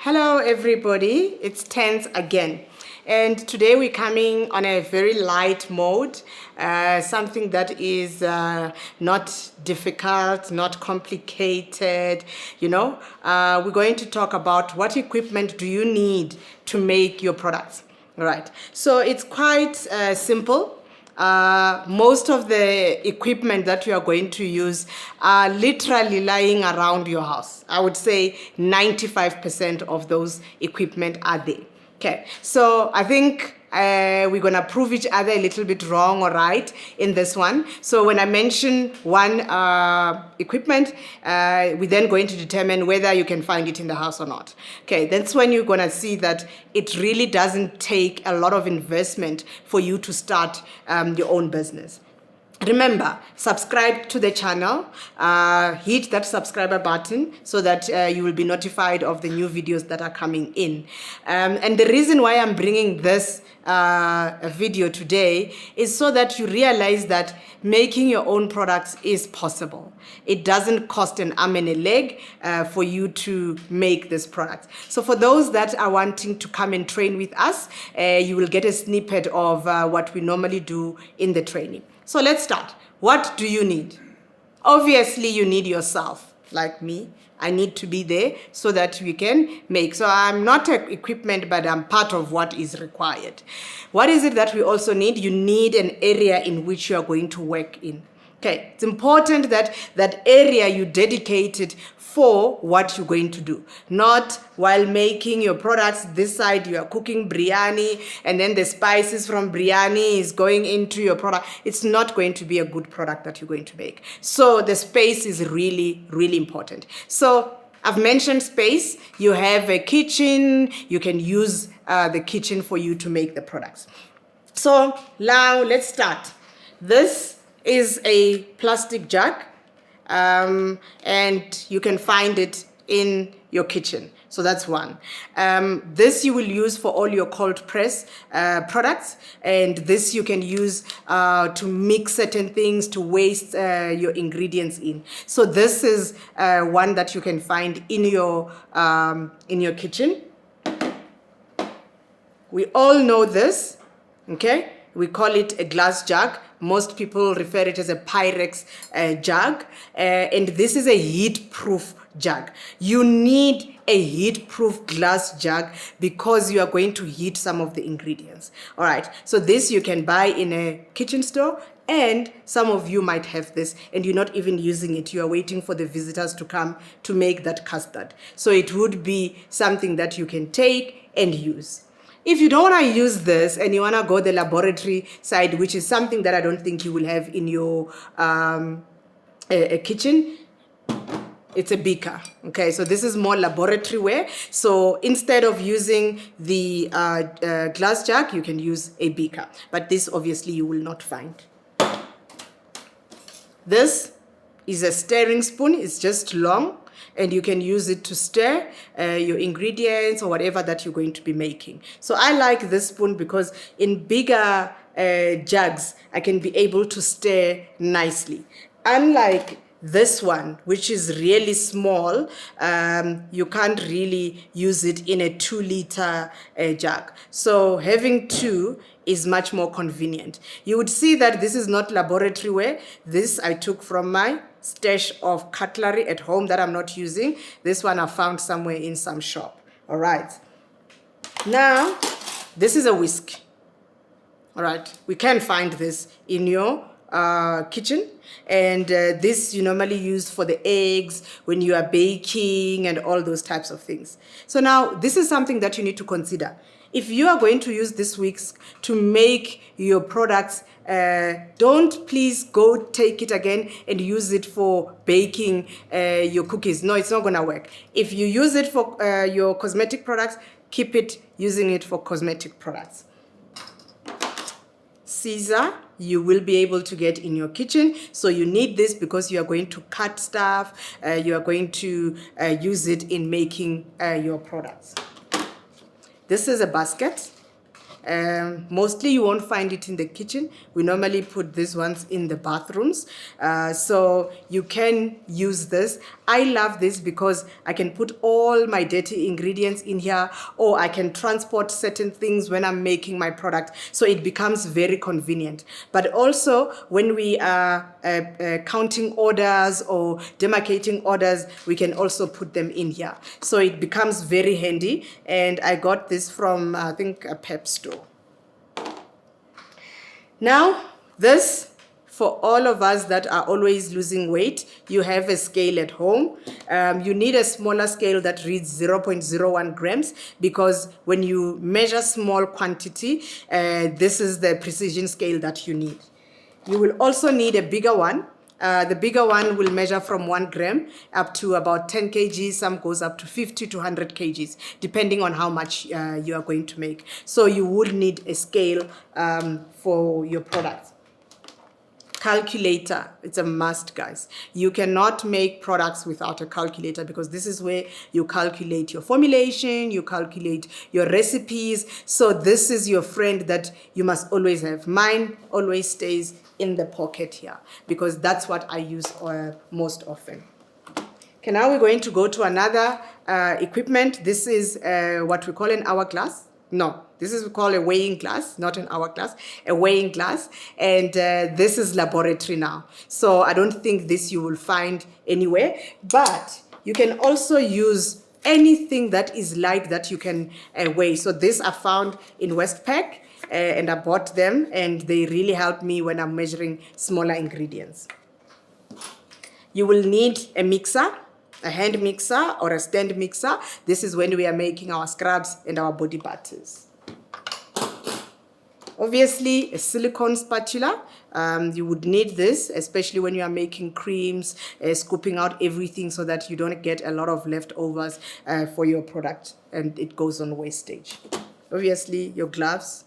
Hello everybody, it's Tense again. And today we're coming on a very light mode, something that is not difficult, not complicated, We're going to talk about what equipment do you need to make your products. All right, so it's quite simple. Most of the equipment that you are going to use are literally lying around your house. I would say 95% of those equipment are there. Okay, so I think we're gonna prove each other a little bit wrong or right in this one. So when I mention one equipment, we're then going to determine whether you can find it in the house or not. Okay, that's when you're gonna see that it really doesn't take a lot of investment for you to start your own business. Remember, subscribe to the channel, hit that subscriber button so that you will be notified of the new videos that are coming in. And the reason why I'm bringing this video today is so that you realize that making your own products is possible. It doesn't cost an arm and a leg for you to make this product. So for those that are wanting to come and train with us, you will get a snippet of what we normally do in the training. So let's start. What do you need? Obviously, you need yourself, like me. I need to be there so that we can make. So I'm not equipment, but I'm part of what is required. What is it that we also need? You need an area in which you are going to work in. Okay, it's important that that area you dedicate it for what you're going to do, not while making your products. This side you are cooking biryani and then the spices from biryani is going into your product. It's not going to be a good product that you're going to make. So the space is really, really important. So I've mentioned space. You have a kitchen. You can use the kitchen for you to make the products. So now let's start. This is a plastic jug, and you can find it in your kitchen. So that's one. This you will use for all your cold press products, and this you can use to mix certain things, to waste your ingredients in. So this is one that you can find in your kitchen. We all know this, okay? We call it a glass jug. Most people refer it as a Pyrex jug, and this is a heat-proof jug. You need a heat-proof glass jug because you are going to heat some of the ingredients. All right, so this you can buy in a kitchen store, and some of you might have this and you're not even using it. You are waiting for the visitors to come to make that custard. So it would be something that you can take and use. If you don't want to use this and you want to go the laboratory side, which is something that I don't think you will have in your a kitchen, it's a beaker. Okay, so this is more laboratory wear. So instead of using the glass jug, you can use a beaker. But this obviously you will not find. This is a stirring spoon. It's just long, and you can use it to stir your ingredients or whatever that you're going to be making. So I like this spoon because in bigger jugs, I can be able to stir nicely. Unlike this one, which is really small, you can't really use it in a 2-liter jug. So having two is much more convenient. You would see that this is not laboratory wear. This I took from my stash of cutlery at home that I'm not using. This one I found somewhere in some shop. All right. Now, this is a whisk. All right. We can find this in your kitchen, and this you normally use for the eggs when you are baking and all those types of things. So now this is something that you need to consider. If you are going to use this whisk to make your products, don't please go take it again and use it for baking your cookies. No, it's not going to work. If you use it for your cosmetic products, keep it using it for cosmetic products. Scissor you will be able to get in your kitchen. So you need this because you are going to cut stuff. You are going to use it in making your products. This is a basket. Mostly you won't find it in the kitchen. We normally put these ones in the bathrooms. So you can use this. I love this because I can put all my dirty ingredients in here, or I can transport certain things when I'm making my product. So it becomes very convenient. But also when we are counting orders or demarcating orders, we can also put them in here. So it becomes very handy. And I got this from, I think, a Pep store. Now, this, for all of us that are always losing weight, you have a scale at home. You need a smaller scale that reads 0.01 grams, because when you measure small quantity, this is the precision scale that you need. You will also need a bigger one. The bigger one will measure from 1 gram up to about 10 kgs. Some goes up to 50 to 100 kgs, depending on how much you are going to make. So you would need a scale for your products. Calculator, it's a must, guys. You cannot make products without a calculator, because this is where you calculate your formulation, you calculate your recipes. So this is your friend that you must always have. Mine always stays in the pocket here, because that's what I use most often. Okay, now we're going to go to another equipment. This is what we call an hourglass. No, this is called a weighing glass, not an hourglass, a weighing glass. And this is laboratory now. So I don't think this you will find anywhere, but you can also use anything that is light that you can weigh. So these are found in Westpac, and I bought them, and they really help me when I'm measuring smaller ingredients. You will need a mixer, a hand mixer or a stand mixer. This is when we are making our scrubs and our body butters. Obviously, a silicone spatula. You would need this, especially when you are making creams, scooping out everything so that you don't get a lot of leftovers for your product and it goes on wastage. Obviously, your gloves.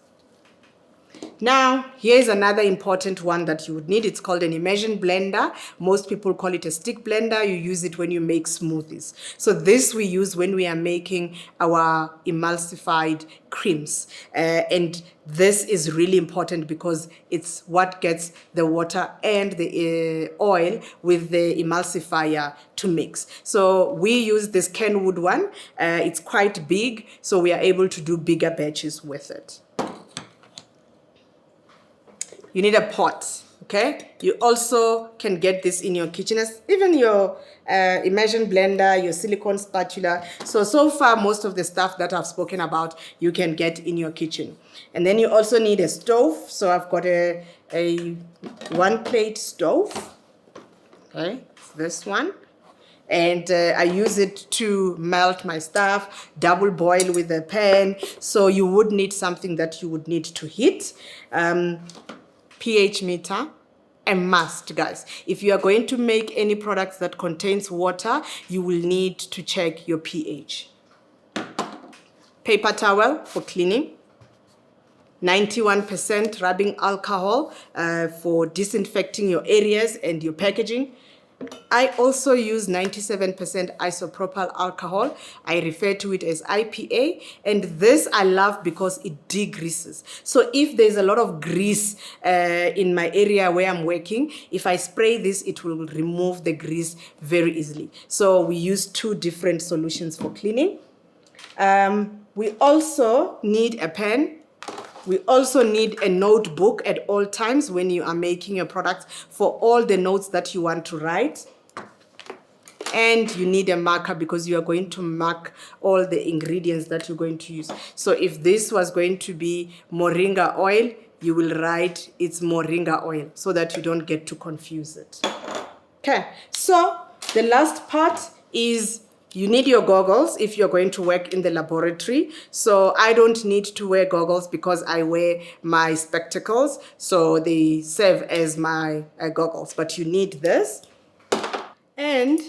Now, here's another important one that you would need. It's called an immersion blender. Most people call it a stick blender. You use it when you make smoothies. So this we use when we are making our emulsified creams. And this is really important because it's what gets the water and the oil with the emulsifier to mix. So we use this Kenwood one. It's quite big, so we are able to do bigger batches with it. You need a pot, okay? You also can get this in your kitchen, even your immersion blender, your silicone spatula. So far, most of the stuff that I've spoken about, you can get in your kitchen. And then you also need a stove. So I've got a one-plate stove, okay? This one. And I use it to melt my stuff, double boil with a pan. So you would need something that you would need to heat. pH meter, a must, guys. If you are going to make any products that contains water, you will need to check your pH. Paper towel for cleaning. 91% rubbing alcohol for disinfecting your areas and your packaging. I also use 97% isopropyl alcohol. I refer to it as IPA. And this I love because it degreases. So if there's a lot of grease in my area where I'm working, if I spray this, it will remove the grease very easily. So we use 2 different solutions for cleaning. We also need a pen. We also need a notebook at all times when you are making your products for all the notes that you want to write. And you need a marker because you are going to mark all the ingredients that you're going to use. So if this was going to be moringa oil, you will write it's moringa oil so that you don't get to confuse it. Okay, so the last part is you need your goggles if you're going to work in the laboratory. So I don't need to wear goggles because I wear my spectacles. So they serve as my goggles, but you need this. And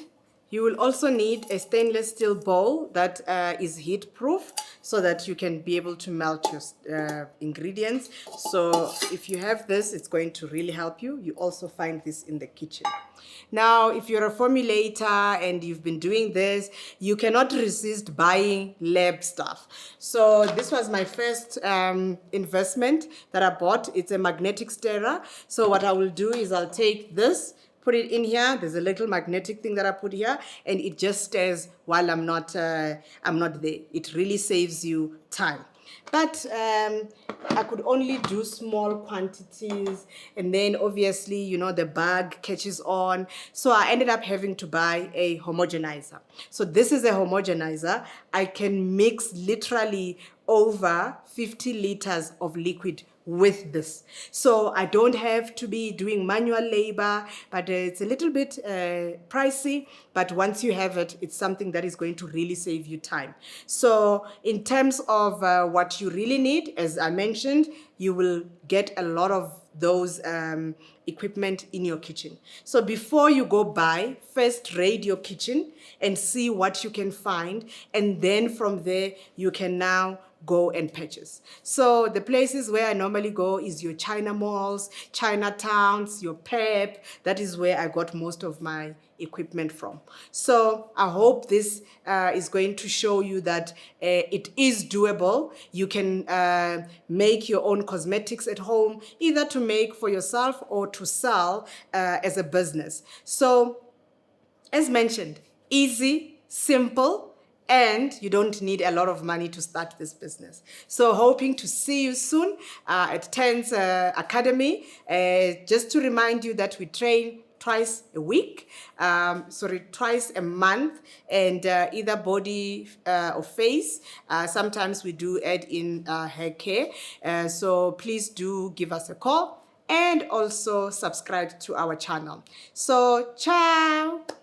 you will also need a stainless steel bowl that is heat proof. so that you can be able to melt your ingredients. So if you have this, it's going to really help you. You also find this in the kitchen. Now, if you're a formulator and you've been doing this, you cannot resist buying lab stuff. So this was my first investment that I bought. It's a magnetic stirrer. So what I will do is I'll take this, put it in here. There's a little magnetic thing that I put here, and it just stirs while I'm not there. It really saves you time. But I could only do small quantities, and then obviously, you know, the bag catches on. So I ended up having to buy a homogenizer. So this is a homogenizer. I can mix literally over 50 liters of liquid with this. So I don't have to be doing manual labor, but it's a little bit pricey. But once you have it, it's something that is going to really save you time. So in terms of what you really need, as I mentioned, you will get a lot of those equipment in your kitchen. So before you go buy, first raid your kitchen and see what you can find. And then from there, you can now go and purchase. So the places where I normally go is your China malls, Chinatowns, your Pep. That is where I got most of my equipment from. So I hope this is going to show you that it is doable. You can make your own cosmetics at home, either to make for yourself or to sell as a business. So as mentioned, easy, simple, and you don't need a lot of money to start this business. So hoping to see you soon at Ten's Academy. Just to remind you that we train twice a week, twice a month, and either body or face. Sometimes we do add in hair care. So please do give us a call and also subscribe to our channel. So ciao.